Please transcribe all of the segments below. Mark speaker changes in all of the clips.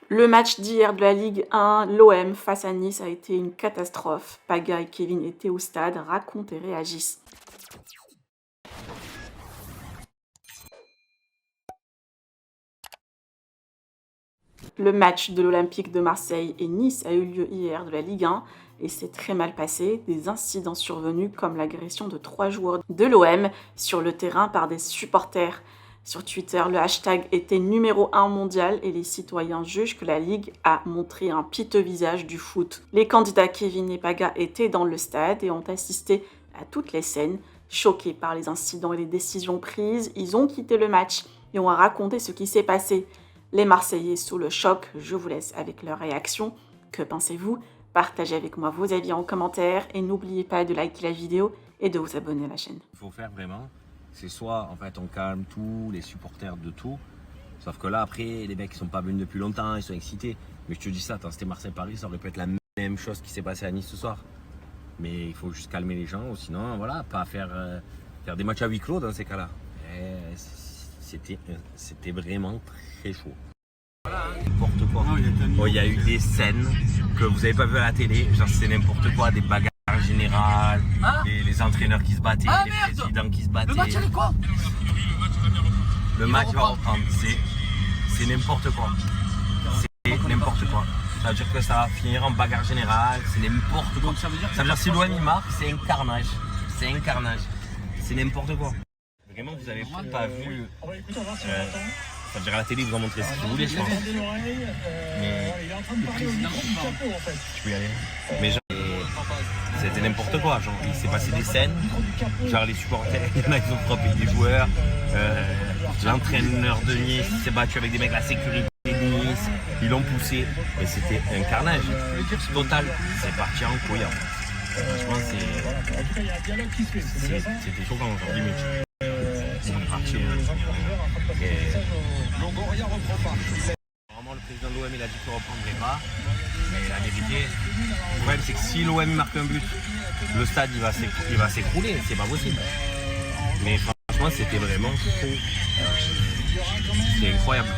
Speaker 1: Le match d'hier de la Ligue 1, l'OM face à Nice a été une catastrophe. Paga et Kevin étaient au stade, racontent et réagissent. Le match de l'Olympique de Marseille et Nice a eu lieu hier de la Ligue 1 et s'est très mal passé. Des incidents survenus comme l'agression de 3 joueurs de l'OM sur le terrain par des supporters. Sur Twitter, le hashtag était numéro 1 mondial et les citoyens jugent que la Ligue a montré un piteux visage du foot. Les candidats Kevin et Paga étaient dans le stade et ont assisté à toutes les scènes. Choqués par les incidents et les décisions prises, ils ont quitté le match et ont raconté ce qui s'est passé. Les Marseillais sous le choc, je vous laisse avec leur réaction. Que pensez-vous? Partagez avec moi vos avis en commentaire et n'oubliez pas de liker la vidéo et de vous abonner à la chaîne.
Speaker 2: Il faut faire vraiment, c'est soit en fait on calme tous les supporters de tout, sauf que là après les mecs ils sont pas venus depuis longtemps, ils sont excités. Mais je te dis ça, attends, c'était Marseille-Paris, ça aurait pu être la même chose qui s'est passée à Nice ce soir. Mais il faut juste calmer les gens, ou sinon voilà, pas faire des matchs à huis clos dans ces cas-là. C'était vraiment très chaud. N'importe quoi. Il y a eu des scènes que vous n'avez pas vu à la télé, genre c'est n'importe quoi, des bagarres générales, les entraîneurs qui se battaient, les présidents qui se battaient. Le match allait quoi? Le match va reprendre, c'est n'importe quoi. C'est n'importe quoi. Ça veut dire que ça va finir en bagarre générale, c'est n'importe quoi. Ça veut dire si l'OM marque, c'est un carnage. C'est un carnage. C'est n'importe quoi. Vraiment, vous n'avez pas vu. Ça veut dire à la télé, vous en montrez ce que vous voulez, je pense. Mais tu peux y aller. Mais genre, c'était n'importe quoi. Genre, il s'est passé des scènes. Genre, les supporters, il y en a qui ont frappé des joueurs. L'entraîneur de Nice s'est battu avec des mecs de la sécurité de Nice. Ils l'ont poussé. Et c'était un carnage total. C'est parti en couille. Franchement, c'était choquant, genre, limite. Vraiment, le président de l'OM il a dit qu'il ne reprendrait pas, mais la vérité, le problème c'est que si l'OM marque un but, le stade il va s'écrouler, c'est pas possible. Mais franchement, c'était vraiment fou. C'était incroyable.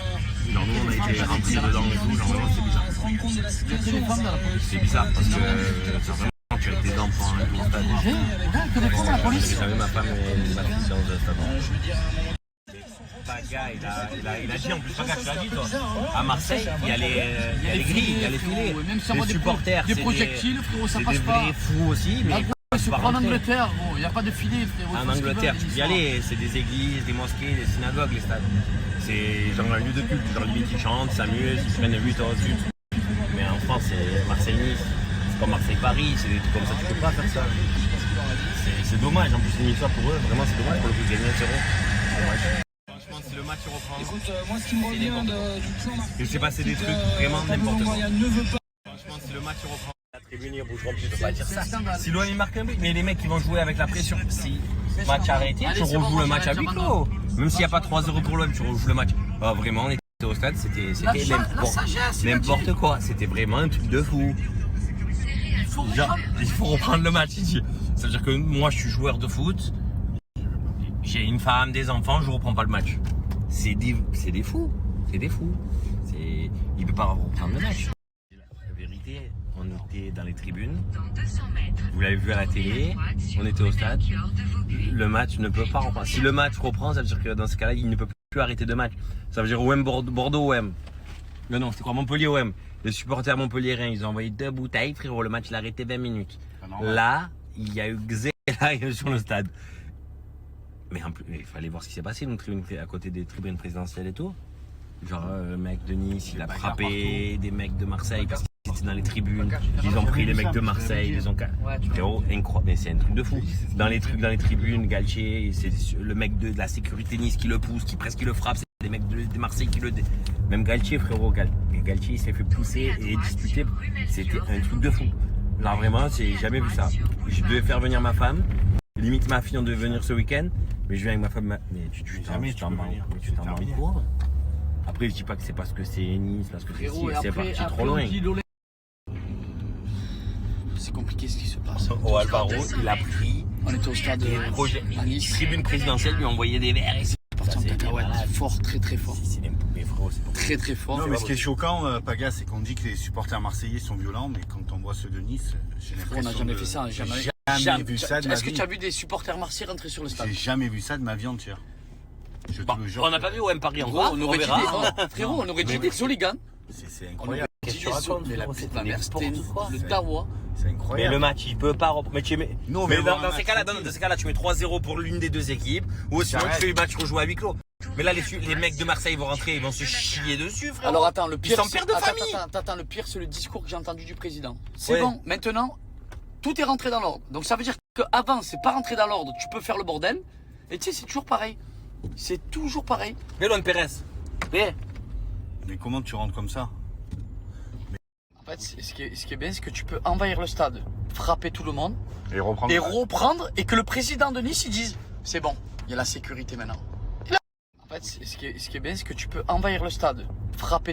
Speaker 2: Genre, nous on a été rentrés dedans et tout, genre vraiment c'est bizarre. C'est bizarre parce que tu as avec des enfants au stade. J'avais ma femme et ma fille dans le stade. Paga, il a dit en plus, Paga, tu l'as dit toi, à Marseille, il y a les grilles, il y a les filets, les supporters,
Speaker 3: des projectiles, frérot, ça passe pas.
Speaker 2: C'est des vrais fous aussi, mais
Speaker 3: en Angleterre, il n'y a pas de filet, frérot.
Speaker 2: En Angleterre, tu peux y aller, c'est des églises, des mosquées, des synagogues, les stades. C'est genre un lieu de culte, genre limite ils chantent, s'amusent, ils prennent 8 heures dessus. Mais en France, c'est Marseille-Nice, c'est comme Marseille-Paris, c'est des trucs comme ça, tu peux pas faire ça. C'est dommage, en plus une histoire pour eux, vraiment c'est dommage pour le coup de gagner 1-0. Franchement, si le match reprend,
Speaker 4: écoute, moi ce qui me revient du plan,
Speaker 2: il s'est passé des trucs vraiment n'importe quoi. Franchement, si le match reprend, la tribune ils bougeront plus, je peux pas dire ça. Si l'OM marque un but, mais les mecs ils vont jouer avec la pression. Si le match arrêté, tu rejoues le match à huis clos. Même s'il n'y a pas 3-0 pour l'OM, tu rejoues le match. Oh, vraiment, on était au stade, c'était n'importe quoi. C'était vraiment un truc de fou. Genre, il faut reprendre le match ici. Ça veut dire que moi je suis joueur de foot. J'ai une femme, des enfants, je reprends pas le match. C'est des fous. C'est des fous. Il peut pas reprendre le match. La vérité, on était dans les tribunes. Vous l'avez vu à la télé. On était au stade. Le match ne peut pas reprendre. Si le match reprend, ça veut dire que dans ce cas-là, il ne peut plus arrêter de match. Ça veut dire OM Bordeaux OM. Non, c'était quoi Montpellier OM. Les supporters montpelliérains, ils ont envoyé 2 bouteilles, frérot. Le match, il a arrêté 20 minutes. Là, il y a eu Xela sur le stade. Mais en plus, il fallait voir ce qui s'est passé, une tribune à côté des tribunes présidentielles et tout. Genre, le mec de Nice, il a frappé des mecs de Marseille parce qu'ils étaient dans les tribunes. Ils ont pris les mecs de Marseille, ils les ont... Frérot, incroyable, mais c'est un truc de fou. Dans les tribunes, Galtier, c'est le mec de la sécurité Nice qui le pousse, qui presque le frappe. C'est des mecs de Marseille qui le... Même Galtier, frérot, Galtier, il s'est fait pousser et disputer. C'était un truc de fou. Là, vraiment, j'ai jamais vu ça. Je devais faire venir ma femme. Limite, ma fille, on devait venir ce week-end. Mais je viens avec ma femme. Mais tu t'en rends compte. Après, je dis pas que c'est parce que c'est Nice, parce que c'est parti trop loin.
Speaker 3: C'est compliqué ce qui se passe.
Speaker 2: Au Alvaro, il a pris.
Speaker 3: On était au stade
Speaker 2: à Nice. Tribune présidentielle lui a envoyé des verres.
Speaker 3: C'est parti en cacahuète. Fort, très très fort.
Speaker 2: Mais frérot, c'est pas
Speaker 3: très très fort.
Speaker 5: Non, mais ce qui est choquant, Paga, c'est qu'on dit que les supporters marseillais sont violents, mais quand on voit ceux de Nice, j'ai
Speaker 3: On
Speaker 5: l'impression.
Speaker 3: n'a jamais
Speaker 5: de-
Speaker 3: fait ça.
Speaker 5: J'ai
Speaker 3: Jamais,
Speaker 5: jamais vu ça de ma
Speaker 3: Est-ce que
Speaker 5: vie.
Speaker 3: tu as vu des supporters marseillais rentrer sur le stade?
Speaker 5: J'ai jamais vu ça de ma vie entière. Je te
Speaker 2: Bon,
Speaker 5: le jure.
Speaker 2: on n'a pas vu OM Paris
Speaker 3: Gros,
Speaker 2: encore.
Speaker 3: on aurait dit
Speaker 2: verra.
Speaker 3: frérot, on aurait dit
Speaker 5: Mais-
Speaker 3: des hooligans.
Speaker 5: C'est
Speaker 3: On aurait
Speaker 5: incroyable.
Speaker 2: Qu'est-ce
Speaker 3: dit
Speaker 2: que tu racontes,
Speaker 3: mais la
Speaker 2: frérot,
Speaker 3: petite
Speaker 2: c'était
Speaker 3: mère, c'était
Speaker 2: n'importe quoi.
Speaker 3: le dawa.
Speaker 5: C'est
Speaker 2: Mais
Speaker 5: incroyable.
Speaker 2: le match, il peut pas. Mais tu mets.
Speaker 5: Nous, on
Speaker 2: Mais
Speaker 5: veut
Speaker 2: dans,
Speaker 5: voir un
Speaker 2: dans ces
Speaker 5: match
Speaker 2: cas-là,
Speaker 5: tranquille.
Speaker 2: dans ces cas-là, tu mets 3-0 pour l'une des deux équipes. Ou sinon, tu
Speaker 5: J'arrête.
Speaker 2: fais le match rejoué à huis clos. Mais là, les mecs de Marseille vont rentrer, ils vont se chier dessus, frérot.
Speaker 3: Alors attends, le pire,
Speaker 2: Ils sont pères de famille.
Speaker 3: Attends, le pire, c'est le discours que j'ai entendu du président. C'est
Speaker 2: Ouais.
Speaker 3: bon, maintenant, tout est rentré dans l'ordre. Donc ça veut dire qu'avant, c'est pas rentré dans l'ordre, tu peux faire le bordel. Et tu sais, c'est toujours pareil. C'est toujours pareil.
Speaker 2: Mais Luan Pérez. Mais
Speaker 5: Mais comment tu rentres comme ça?
Speaker 3: En fait, ce qui est bien, c'est que tu peux envahir le stade, frapper tout le monde,
Speaker 5: Et reprendre.
Speaker 3: et reprendre, et que le président de Nice, il dise, c'est bon, il y a la sécurité maintenant. En fait, ce qui est bien, c'est que tu peux envahir le stade, frapper